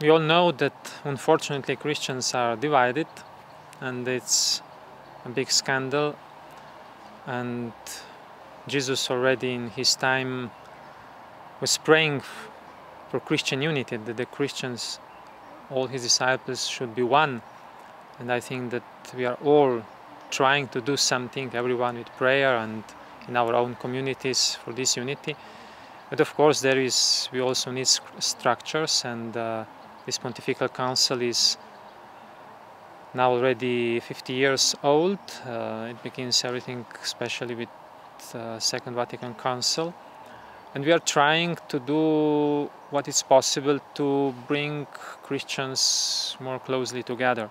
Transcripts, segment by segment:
We all know that unfortunately Christians are divided, and it's a big scandal. And Jesus already in his time was praying for Christian unity, that the Christians, all his disciples, should be one. And I think that we are all trying to do something, everyone with prayer and in our own communities, for this unity. But of course we also need structures, and this Pontifical Council is now already 50 years old. It begins everything especially with the Second Vatican Council. And we are trying to do what is possible to bring Christians more closely together.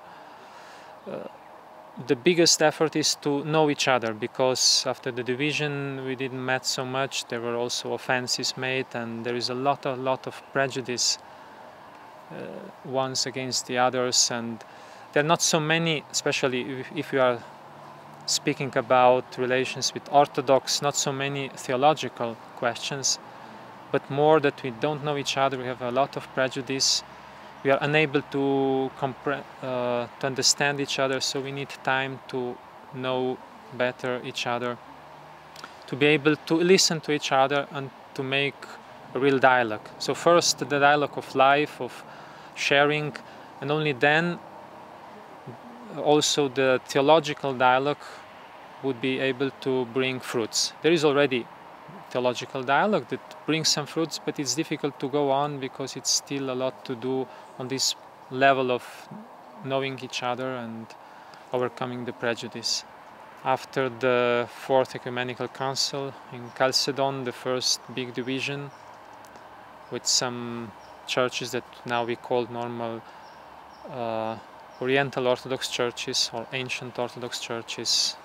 The biggest effort is to know each other, because after the division we didn't met so much. There were also offenses made, and there is a lot of prejudice ones against the others, and there are not so many, especially if you are speaking about relations with Orthodox, not so many theological questions, but more that we don't know each other. We have a lot of prejudice. We are unable to understand each other, so we need time to know better each other, to be able to listen to each other and to make a real dialogue. So first the dialogue of life, of sharing, and only then also the theological dialogue would be able to bring fruits. There is already theological dialogue that brings some fruits, but it's difficult to go on because it's still a lot to do on this level of knowing each other and overcoming the prejudice. After the Fourth Ecumenical Council in Chalcedon, the first big division with some churches that now we call normal Oriental Orthodox churches or ancient Orthodox churches,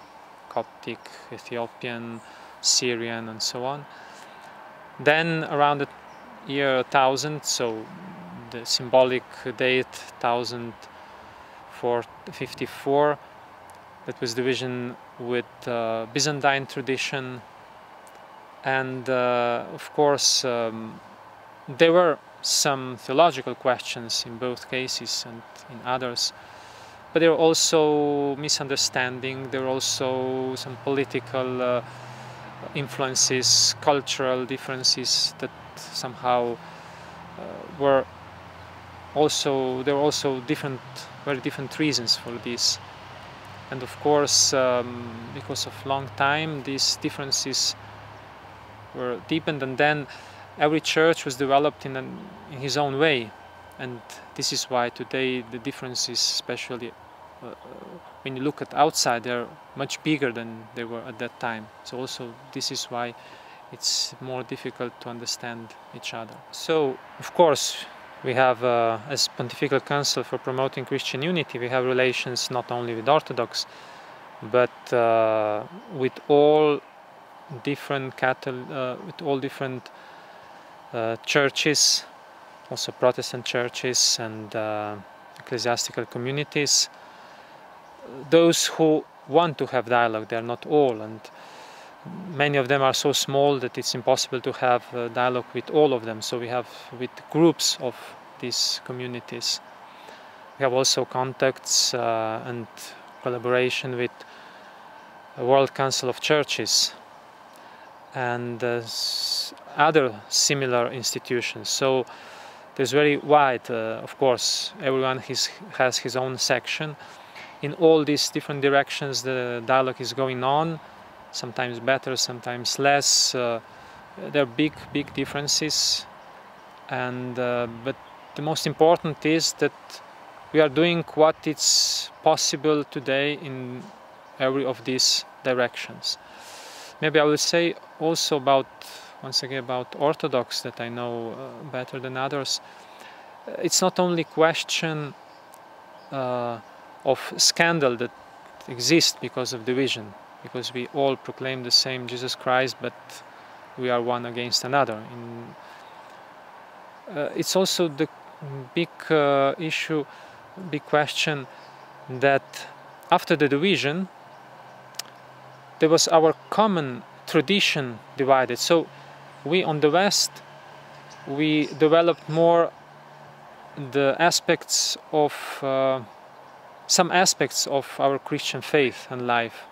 Coptic, Ethiopian, Syrian, and so on. Then around the year 1000, so the symbolic date 1054, that was division with Byzantine tradition, and of course there were some theological questions in both cases and in others, but there were also misunderstanding, there were also some political influences, cultural differences that somehow were also, there were also very different reasons for this. And of course, because of long time, these differences were deepened, and then every church was developed in his own way. And this is why today the differences, especially when you look at outside, they're much bigger than they were at that time. So also this is why it's more difficult to understand each other. So of course we have, as Pontifical Council for Promoting Christian Unity, we have relations not only with Orthodox, but with all different churches, also Protestant churches and ecclesiastical communities. Those who want to have dialogue, they are not all, and many of them are so small that it's impossible to have dialogue with all of them. So we have with groups of these communities. We have also contacts and collaboration with the World Council of Churches and other similar institutions. So there's very wide, of course, everyone has his own section. In all these different directions the dialogue is going on, sometimes better, sometimes less. There are big differences, and but the most important is that we are doing what is possible today in every of these directions. Maybe I will say also once again about Orthodox, that I know better than others. It's not only question of scandal that exists because of division, because we all proclaim the same Jesus Christ, but we are one against another. It's also the big issue, big question, that after the division there was our common tradition divided. So we on the West, we developed more the aspects of some aspects of our Christian faith and life.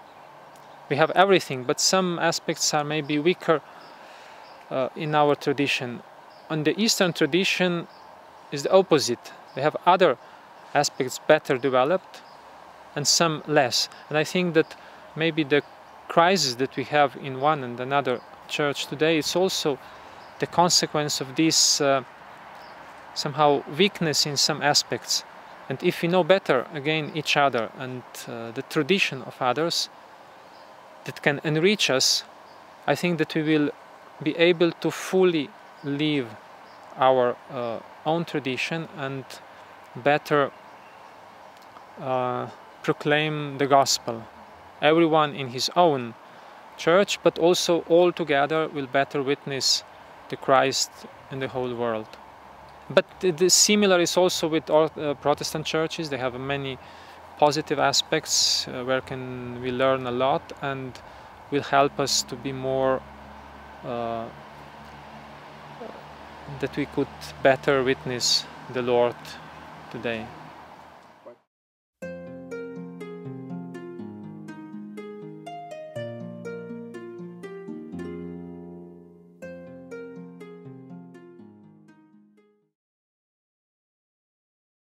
We have everything, but some aspects are maybe weaker in our tradition. And the Eastern tradition is the opposite. They have other aspects better developed and some less. And I think that maybe the crisis that we have in one and another church today is also the consequence of this somehow weakness in some aspects. And if we know better again each other and the tradition of others that can enrich us, I think that we will be able to fully live our own tradition and better proclaim the gospel. Everyone in his own church, but also all together will better witness the Christ in the whole world. But the similar is also with all Protestant churches. They have many positive aspects where can we learn a lot and will help us to be more that we could better witness the Lord today.